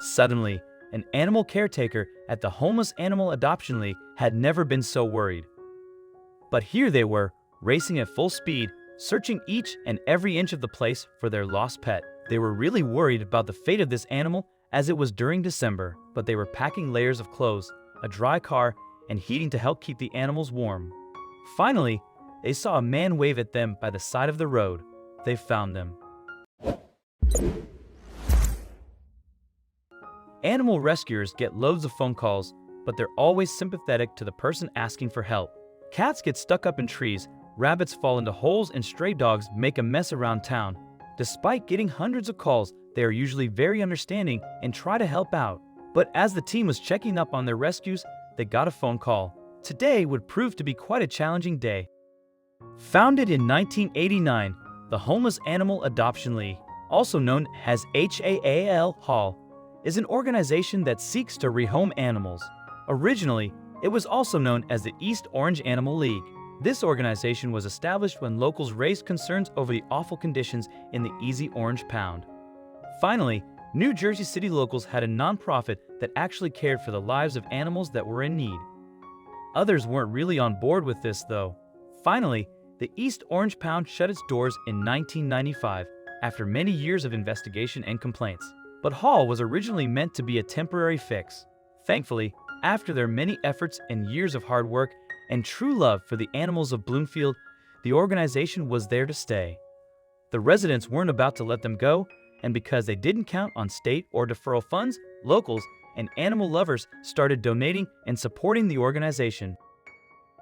Suddenly, an animal caretaker at the homeless animal adoption league had never been so worried. But here they were, racing at full speed, searching each and every inch of the place for their lost pet. They were really worried about the fate of this animal as it was during December, but they were packing layers of clothes, a dry car, and heating to help keep the animals warm. Finally, they saw a man wave at them by the side of the road. They found them. Animal rescuers get loads of phone calls, but they're always sympathetic to the person asking for help. Cats get stuck up in trees, rabbits fall into holes, and stray dogs make a mess around town. Despite getting hundreds of calls, they are usually very understanding and try to help out. But as the team was checking up on their rescues, they got a phone call. Today would prove to be quite a challenging day. Founded in 1989, the Homeless Animal Adoption League, also known as HAAL, is an organization that seeks to rehome animals. Originally, it was also known as the East Orange Animal League. This organization was established when locals raised concerns over the awful conditions in the Easy Orange Pound. Finally, New Jersey City locals had a nonprofit that actually cared for the lives of animals that were in need. Others weren't really on board with this, though. Finally, the East Orange Pound shut its doors in 1995 after many years of investigation and complaints. But Hall was originally meant to be a temporary fix. Thankfully, after their many efforts and years of hard work and true love for the animals of Bloomfield, the organization was there to stay. The residents weren't about to let them go, and because they didn't count on state or deferral funds, locals and animal lovers started donating and supporting the organization.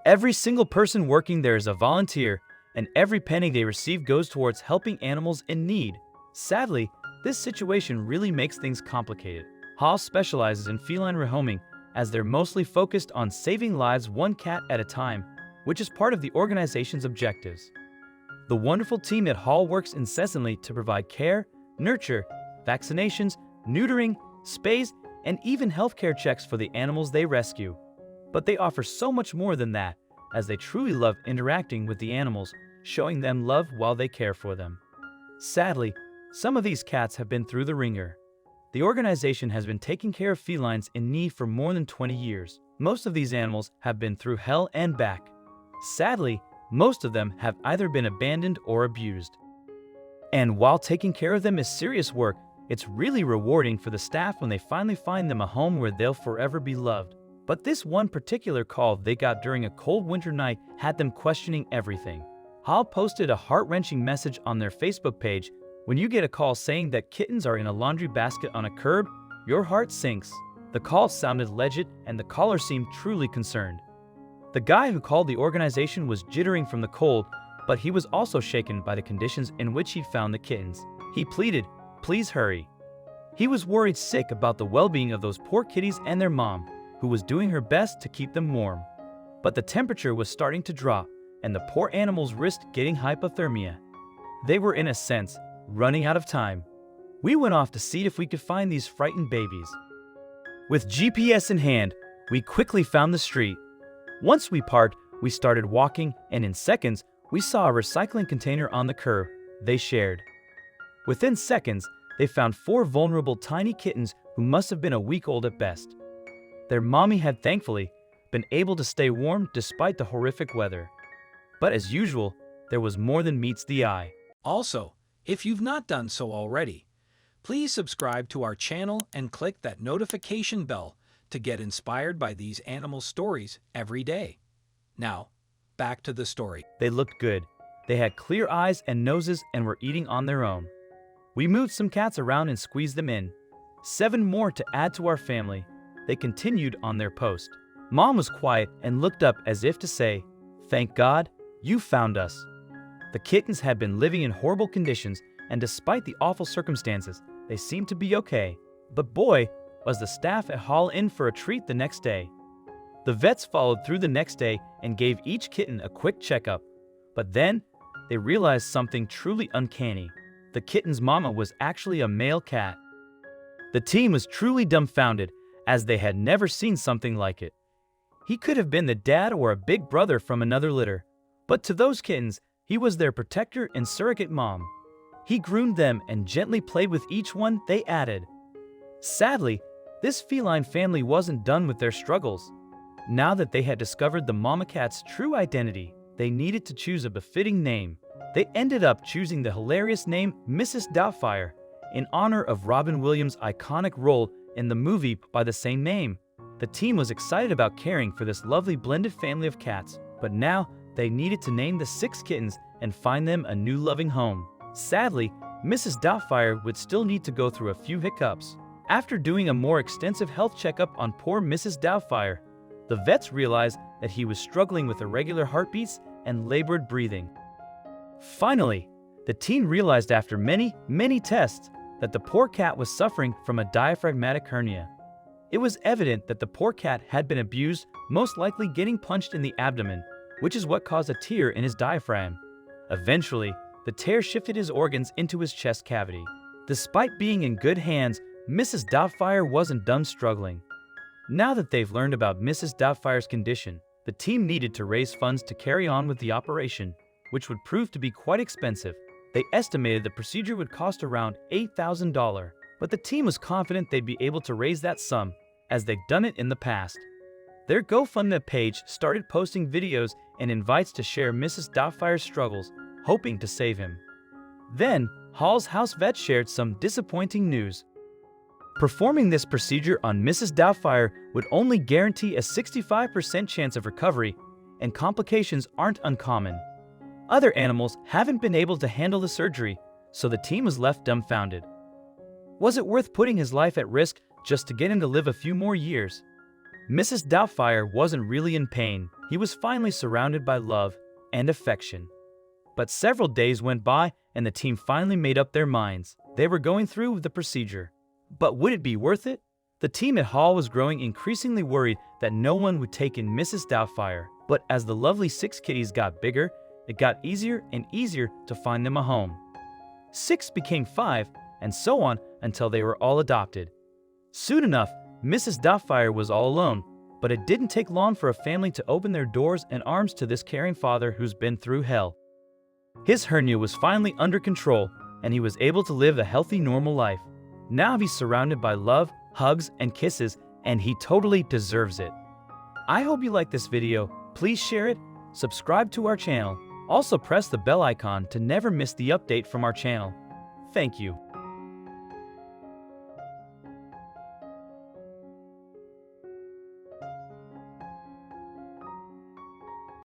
Every single person working there is a volunteer, and every penny they receive goes towards helping animals in need. Sadly, this situation really makes things complicated. Hall specializes in feline rehoming, as they're mostly focused on saving lives one cat at a time, which is part of the organization's objectives. The wonderful team at Hall works incessantly to provide care, nurture, vaccinations, neutering, spays, and even healthcare checks for the animals they rescue. But they offer so much more than that, as they truly love interacting with the animals, showing them love while they care for them. Sadly, some of these cats have been through the ringer. The organization has been taking care of felines in need for more than 20 years. Most of these animals have been through hell and back. Sadly, most of them have either been abandoned or abused. And while taking care of them is serious work, it's really rewarding for the staff when they finally find them a home where they'll forever be loved. But this one particular call they got during a cold winter night had them questioning everything. Hall posted a heart-wrenching message on their Facebook page. When you get a call saying that kittens are in a laundry basket on a curb, your heart sinks. The call sounded legit and the caller seemed truly concerned. The guy who called the organization was jittering from the cold, but he was also shaken by the conditions in which he'd found the kittens. He pleaded, "Please hurry." He was worried sick about the well-being of those poor kitties and their mom, who was doing her best to keep them warm. But the temperature was starting to drop, and the poor animals risked getting hypothermia. They were, in a sense, running out of time. We went off to see if we could find these frightened babies. With GPS in hand, we quickly found the street. Once we parked, we started walking, and in seconds, we saw a recycling container on the curb. They shared. Within seconds, they found 4 vulnerable tiny kittens who must have been a week old at best. Their mommy had thankfully been able to stay warm despite the horrific weather. But as usual, there was more than meets the eye. Also, if you've not done so already, please subscribe to our channel and click that notification bell to get inspired by these animal stories every day. Now, back to the story. They looked good. They had clear eyes and noses and were eating on their own. We moved some cats around and squeezed them in. 7 more to add to our family. They continued on their post. Mom was quiet and looked up as if to say, "Thank God, you found us." The kittens had been living in horrible conditions, and despite the awful circumstances, they seemed to be okay. But boy, was the staff at Hall in for a treat the next day. The vets followed through the next day and gave each kitten a quick checkup. But then, they realized something truly uncanny. The kitten's mama was actually a male cat. The team was truly dumbfounded, as they had never seen something like it. He could have been the dad or a big brother from another litter. But to those kittens, he was their protector and surrogate mom. He groomed them and gently played with each one they added. Sadly, this feline family wasn't done with their struggles. Now that they had discovered the Momma cat's true identity, they needed to choose a befitting name. They ended up choosing the hilarious name Mrs. Doubtfire in honor of Robin Williams' iconic role in the movie by the same name. The team was excited about caring for this lovely blended family of cats, but now they needed to name the 6 kittens and find them a new loving home. Sadly, Mrs. Doubtfire would still need to go through a few hiccups. After doing a more extensive health checkup on poor Mrs. Doubtfire, the vets realized that he was struggling with irregular heartbeats and labored breathing. Finally, the team realized after many tests that the poor cat was suffering from a diaphragmatic hernia. It was evident that the poor cat had been abused, most likely getting punched in the abdomen, which is what caused a tear in his diaphragm. Eventually, the tear shifted his organs into his chest cavity. Despite being in good hands, Mrs. Doubtfire wasn't done struggling. Now that they've learned about Mrs. Doubtfire's condition, the team needed to raise funds to carry on with the operation, which would prove to be quite expensive. They estimated the procedure would cost around $8,000, but the team was confident they'd be able to raise that sum, as they'd done it in the past. Their GoFundMe page started posting videos and invites to share Mrs. Doubtfire's struggles, hoping to save him. Then, Hall's house vet shared some disappointing news. Performing this procedure on Mrs. Doubtfire would only guarantee a 65% chance of recovery, and complications aren't uncommon. Other animals haven't been able to handle the surgery, so the team was left dumbfounded. Was it worth putting his life at risk just to get him to live a few more years? Mrs. Doubtfire wasn't really in pain. He was finally surrounded by love and affection. But several days went by and the team finally made up their minds. They were going through with the procedure. But would it be worth it? The team at Hall was growing increasingly worried that no one would take in Mrs. Doubtfire. But as the lovely 6 kitties got bigger, it got easier and easier to find them a home. 6 became 5, and so on until they were all adopted. Soon enough, Mrs. Doubtfire was all alone, but it didn't take long for a family to open their doors and arms to this caring father who's been through hell. His hernia was finally under control, and he was able to live a healthy, normal life. Now he's surrounded by love, hugs, and kisses, and he totally deserves it. I hope you like this video. Please share it, subscribe to our channel. Also press the bell icon to never miss the update from our channel. Thank you.